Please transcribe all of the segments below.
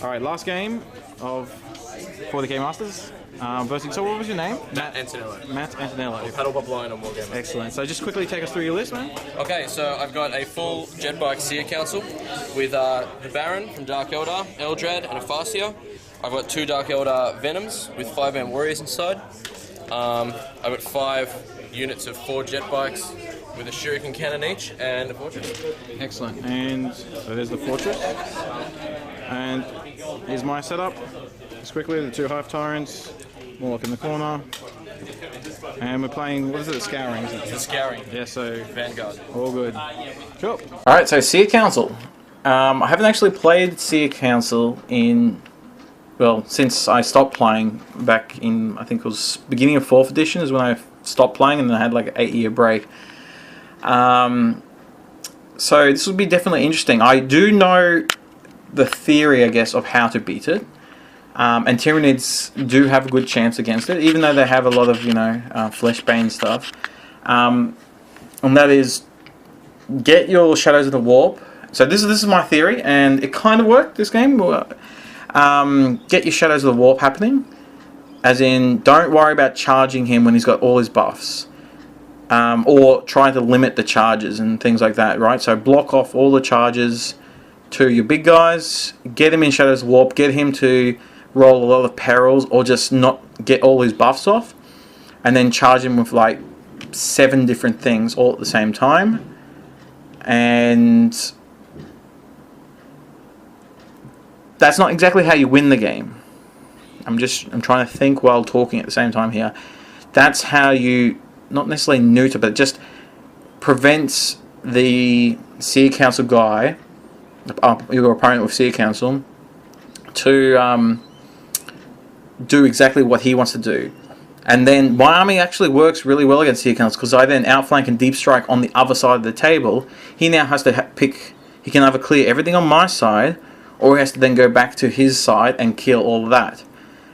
Alright, last game of 40k Masters. Versus, so what was your name? Matt Antonello. Matt Antonello. Paddle Bob Lion on Wargamer. Excellent. So just quickly take us through your list, man. Okay, so I've got a full Jetbike Seer Council with the Baron from Dark Eldar, Eldrad, and a Farseer. I've got 2 Dark Eldar Venoms with 5-man warriors inside. I've got 5 units of 4 Jetbikes with a Shuriken cannon each and a fortress. Excellent. And so there's the fortress. And here's my setup. Just quickly, the 2 Hive Tyrants, Morlock in the corner. And we're playing, what is it, Scouring, isn't it? The Scouring. Yeah, so Vanguard. all good. Cool. Alright, so Seer Council. I haven't actually played Seer Council in, well, since I stopped playing back in, I think it was beginning of 4th edition is when I stopped playing, and then I had like an 8-year break. So this would be definitely interesting. I do know the theory, I guess, of how to beat it. And Tyranids do have a good chance against it, even though they have a lot of, Fleshbane stuff. And that is, get your Shadows of the Warp. So this is my theory, and it kind of worked this game. Get your Shadows of the Warp happening, as in, don't worry about charging him when he's got all his buffs. Or trying to limit the charges and things like that, right? So block off all the charges to your big guys, get him in Shadows of Warp, get him to roll a lot of perils, or just not get all his buffs off, and then charge him with like 7 different things all at the same time. And that's not exactly how you win the game. I'm trying to think while talking at the same time here. That's how you not necessarily neuter, but just prevents the Seer Council guy, your opponent with Seer Council, to do exactly what he wants to do. And then my army actually works really well against Seer Council, because I then outflank and deep strike on the other side of the table. He now has to pick, he can either clear everything on my side, or he has to then go back to his side and kill all of that.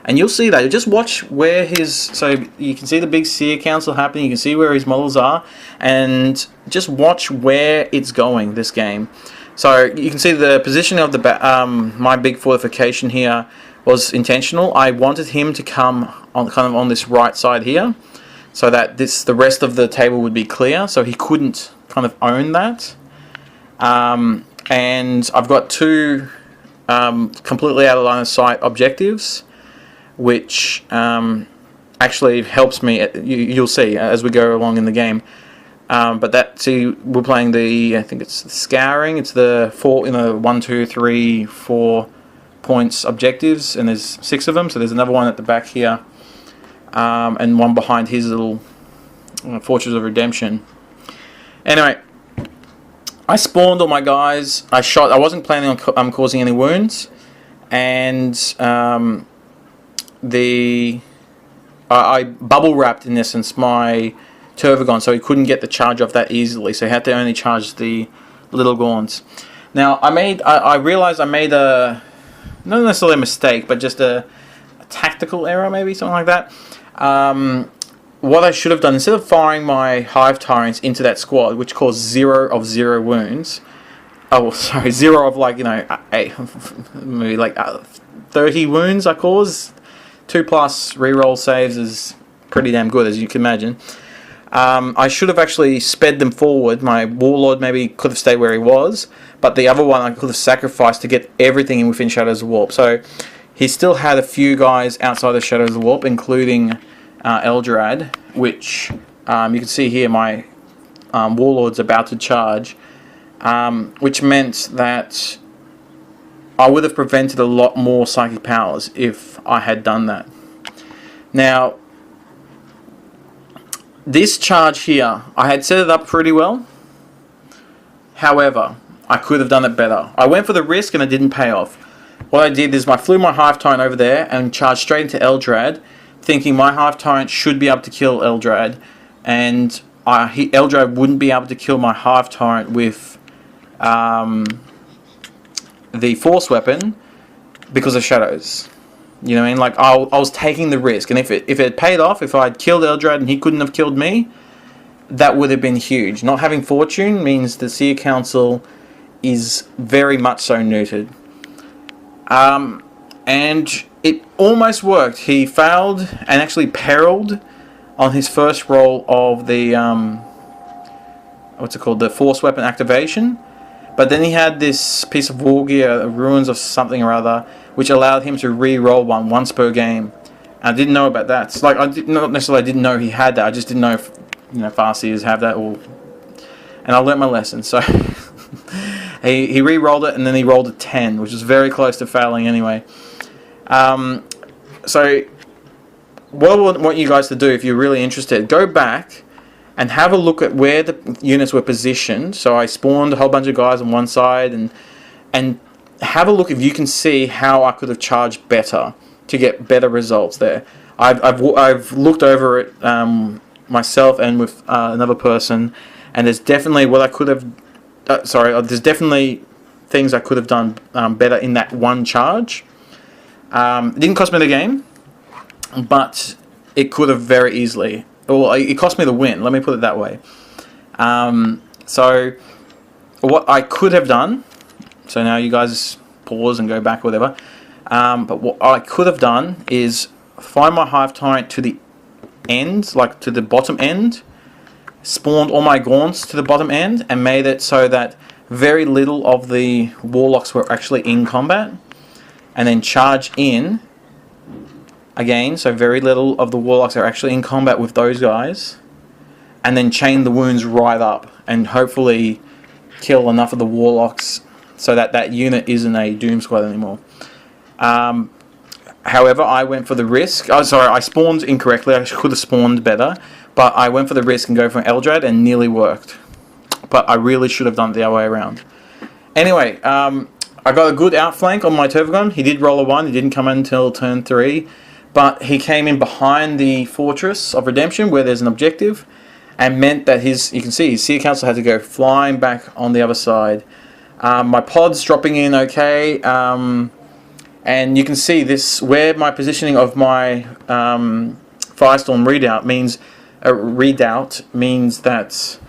And you'll see that. Just watch where his... So you can see the big Seer Council happening. You can see where his models are. And just watch where it's going, this game. So you can see the positioning of the my big fortification here was intentional. I wanted him to come on kind of on this right side here, so that the rest of the table would be clear, so he couldn't kind of own that. And I've got 2 completely out of line of sight objectives, which actually helps me. You'll see as we go along in the game. But see, we're playing the, I think it's the Scouring. It's the 1, 2, 3, 4 points objectives, and there's 6 of them. So there's another one at the back here, and one behind his little Fortress of Redemption. Anyway, I spawned all my guys. I wasn't planning on causing any wounds, and I bubble wrapped in essence my Tervagon, so he couldn't get the charge off that easily, so he had to only charge the little Gaunts. Now I realized I made a, not necessarily a mistake, but just a tactical error, maybe something like that. What I should have done, instead of firing my Hive Tyrants into that squad, which caused 0 of 0 wounds, 0 of maybe like 30 wounds I caused. 2+ reroll saves is pretty damn good, as you can imagine. I should have actually sped them forward. My Warlord maybe could have stayed where he was, but the other one I could have sacrificed to get everything in within Shadows of Warp. So he still had a few guys outside of Shadows of Warp, including Eldrad, which you can see here my Warlord's about to charge, which meant that I would have prevented a lot more psychic powers if I had done that. Now, this charge here, I had set it up pretty well. However, I could have done it better. I went for the risk and it didn't pay off. What I did is I flew my Hive Tyrant over there and charged straight into Eldrad, thinking my Hive Tyrant should be able to kill Eldrad, and Eldrad wouldn't be able to kill my Hive Tyrant with the Force Weapon because of Shadows. You know what I mean? Like, I was taking the risk, and if it had paid off, if I had killed Eldrad and he couldn't have killed me, that would have been huge. Not having Fortune means the Seer Council is very much so neutered. And it almost worked. He failed and actually perilled on his first roll of the what's it called, the force weapon activation. But then he had this piece of war gear, ruins of something or other, which allowed him to re-roll one once per game. I didn't know about that. It's like not necessarily I didn't know he had that. I just didn't know if Farseers have that, and I learnt my lesson. So he re-rolled it, and then he rolled a 10, which was very close to failing anyway. So what I want you guys to do, if you're really interested, go back and have a look at where the units were positioned. So I spawned a whole bunch of guys on one side, and have a look if you can see how I could have charged better to get better results there. I've looked over it myself and with another person, and there's definitely what I could have. There's definitely things I could have done better in that one charge. It didn't cost me the game, but it could have very easily. Well, it cost me the win. Let me put it that way. So what I could have done. So now you guys pause and go back or whatever. But what I could have done is find my hive tyrant to the end, like to the bottom end, spawned all my gaunts to the bottom end, and made it so that very little of the warlocks were actually in combat, and then charge in again, so very little of the warlocks are actually in combat with those guys, and then chain the wounds right up, and hopefully kill enough of the warlocks so that that unit isn't a doom squad anymore. However, I went for the risk. I spawned incorrectly. I could have spawned better, but I went for the risk and go for an Eldrad, and nearly worked. But I really should have done it the other way around. Anyway, I got a good outflank on my Tervagon. He did roll a 1. He didn't come in until turn 3. But he came in behind the Fortress of Redemption, where there's an objective, and meant that you can see his Seer Council had to go flying back on the other side. My pod's dropping in okay, and you can see this, where my positioning of my Firestorm redoubt means that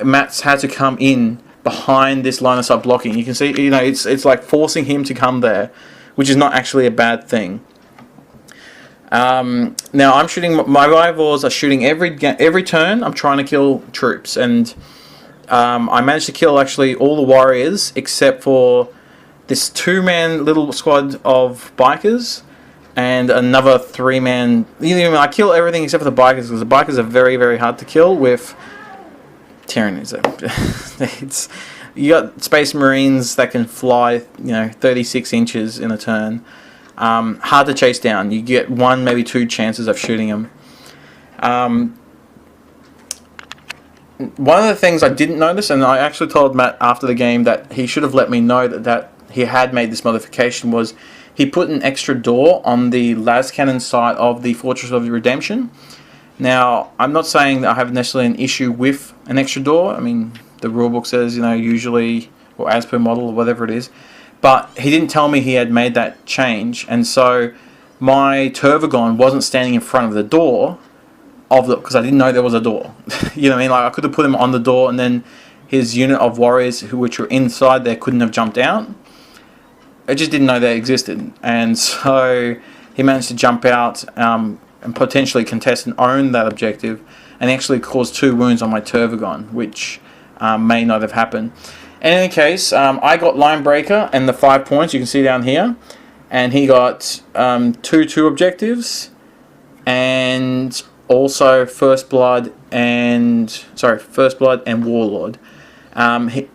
Matt's had to come in behind this line of sight blocking. You can see, it's like forcing him to come there, which is not actually a bad thing. Now I'm shooting. My rivals are shooting every turn. I'm trying to kill troops, and I managed to kill actually all the warriors except for this 2-man little squad of bikers and another 3-man. I kill everything except for the bikers, because the bikers are very, very hard to kill with Tyranids. You got Space Marines that can fly, 36 inches in a turn. Hard to chase down. You get 1, maybe 2 chances of shooting them. One of the things I didn't notice, and I actually told Matt after the game that he should have let me know that he had made this modification, was he put an extra door on the las cannon side of the Fortress of Redemption. Now, I'm not saying that I have necessarily an issue with an extra door. I mean, the rulebook says, usually, or as per model, or whatever it is. But he didn't tell me he had made that change, and so my Tervagon wasn't standing in front of the door because I didn't know there was a door. You know what I mean? Like, I could have put him on the door, and then his unit of warriors which were inside there couldn't have jumped out. I just didn't know they existed, and so he managed to jump out and potentially contest and own that objective, and actually caused 2 wounds on my Tervagon, which may not have happened. In any case, I got Linebreaker and the 5 points you can see down here, and he got 2 objectives, and also First Blood and Warlord.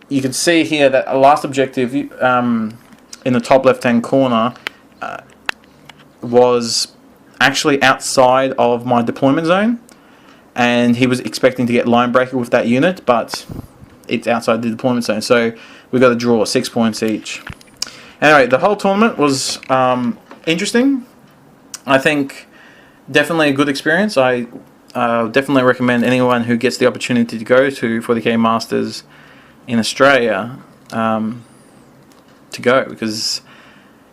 You can see here that a last objective in the top left-hand corner was actually outside of my deployment zone, and he was expecting to get Linebreaker with that unit, but it's outside the deployment zone, so we got to draw 6 points each. Anyway, the whole tournament was interesting. I think definitely a good experience. I definitely recommend anyone who gets the opportunity to go to 40K Masters in Australia to go, because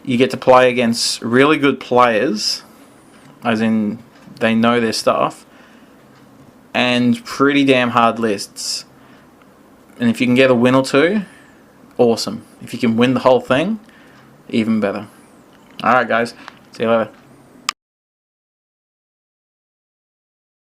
you get to play against really good players, as in they know their stuff, and pretty damn hard lists. And if you can get a win or 2, awesome. If you can win the whole thing, even better. Alright guys, see you later.